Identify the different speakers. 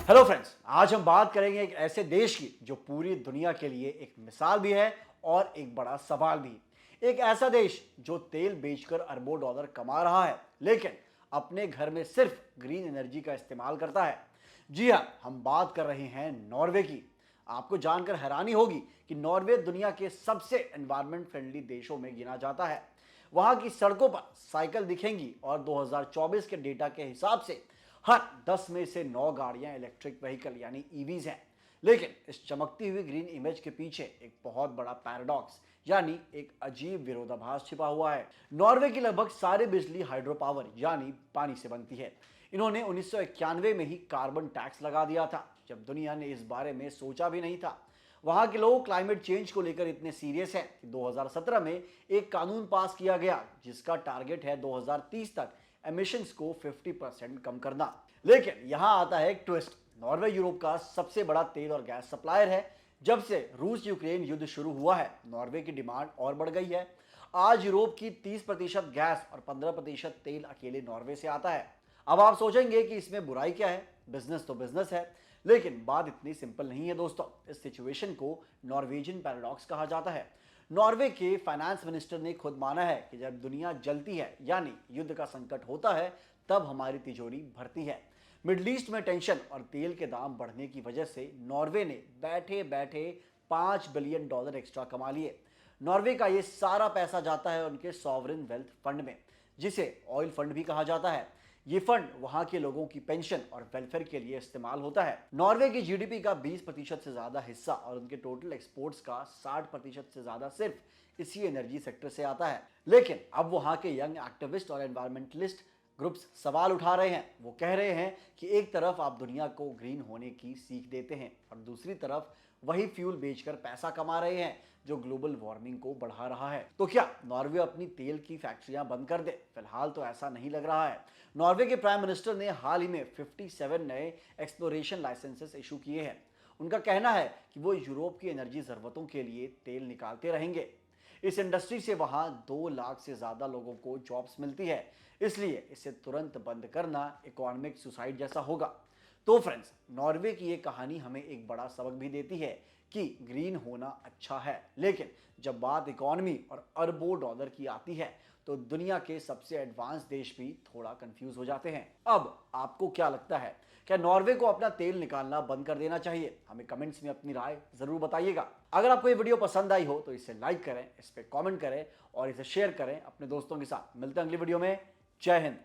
Speaker 1: Hello friends, आज हम बात करेंगे एक ऐसे देश की जो पूरी दुनिया के लिए एक मिसाल भी है और एक बड़ा सवाल भी। एक ऐसा देश जो तेल बेचकर अरबों डॉलर कमा रहा है, लेकिन अपने घर में सिर्फ ग्रीन एनर्जी का इस्तेमाल करता है। जी हाँ, हम बात कर रहे हैं नॉर्वे की। आपको जानकर हैरानी होगी कि नॉर्वे दुनिया के सबसे एनवायरमेंट फ्रेंडली देशों में गिना जाता है। वहां की सड़कों पर साइकिल दिखेंगी और 2024 के डेटा के हिसाब से हर 10 में से 9 गाड़ियां इलेक्ट्रिक व्हीकल यानी ईवीज हैं। लेकिन इस चमकती हुई ग्रीन इमेज के पीछे एक बहुत बड़ा पैराडॉक्स यानी एक अजीब विरोधाभास छिपा हुआ है। नॉर्वे की लगभग सारी बिजली हाइड्रो पावर यानी पानी से बनती है। इन्होंने 1991 में ही कार्बन टैक्स लगा दिया था, जब दुनिया ने इस बारे में सोचा भी नहीं था। वहां के लोग क्लाइमेट चेंज को लेकर इतने सीरियस हैं कि 2017 में एक कानून पास किया गया जिसका टारगेट है 2030 तक एमिशंस को 50% कम करना। लेकिन यहां आता है एक ट्विस्ट। नॉर्वे यूरोप का सबसे बड़ा तेल और गैस सप्लायर है। जब से रूस यूक्रेन युद्ध शुरू हुआ है, नॉर्वे की डिमांड और बढ़ गई है। आज यूरोप की 30% गैस और 15% तेल अकेले नॉर्वे से आता है। अब आप सोचेंगे कि इसमें बुराई क्या है, बिजनेस तो बिजनेस है। लेकिन बात इतनी सिंपल नहीं है दोस्तों। इस सिचुएशन को नॉर्वेजियन पैराडॉक्स कहा जाता है। नॉर्वे के फाइनेंस मिनिस्टर ने खुद माना है कि जब दुनिया जलती है यानी युद्ध का संकट होता है, तब हमारी तिजोरी भरती है। मिडल ईस्ट में टेंशन और तेल के दाम बढ़ने की वजह से नॉर्वे ने बैठे बैठे $5 बिलियन एक्स्ट्रा कमा लिए। नॉर्वे का ये सारा पैसा जाता है उनके सॉवरेन वेल्थ फंड में, जिसे ऑयल फंड भी कहा जाता है। ये फंड वहां के लोगों की पेंशन और वेलफेयर के लिए इस्तेमाल होता है। नॉर्वे की जीडीपी का 20% से ज्यादा हिस्सा और उनके टोटल एक्सपोर्ट्स का 60% से ज्यादा सिर्फ इसी एनर्जी सेक्टर से आता है। लेकिन अब वहां के यंग एक्टिविस्ट और एनवायरमेंटलिस्ट ग्रुप्स सवाल उठा रहे हैं। वो कह रहे हैं कि एक तरफ आप दुनिया को ग्रीन होने की सीख देते हैं और दूसरी तरफ वही फ्यूल बेचकर पैसा कमा रहे हैं जो ग्लोबल वार्मिंग को बढ़ा रहा है। तो क्या नॉर्वे अपनी तेल की फैक्ट्रियां बंद कर दे? फिलहाल तो ऐसा नहीं लग रहा है। नॉर्वे के प्राइम मिनिस्टर ने हाल ही में 57 नए एक्सप्लोरेशन लाइसेंसेस इशू किए हैं। उनका कहना है कि वो यूरोप की एनर्जी जरूरतों के लिए तेल निकालते रहेंगे। इस इंडस्ट्री से वहां 2 लाख से ज्यादा लोगों को जॉब्स मिलती है, इसलिए इसे तुरंत बंद करना इकोनॉमिक सुसाइड जैसा होगा। तो फ्रेंड्स, नॉर्वे की ये कहानी हमें एक बड़ा सबक भी देती है कि ग्रीन होना अच्छा है, लेकिन जब बात इकोनॉमी और अरबों डॉलर की आती है तो दुनिया के सबसे एडवांस देश भी थोड़ा कंफ्यूज हो जाते हैं। अब आपको क्या लगता है, क्या नॉर्वे को अपना तेल निकालना बंद कर देना चाहिए? हमें कमेंट्स में अपनी राय जरूर बताइएगा। अगर आपको ये वीडियो पसंद आई हो तो इसे लाइक करें, इस पर कमेंट करें और इसे शेयर करें अपने दोस्तों के साथ। मिलते हैं अगली वीडियो में। जय हिंद।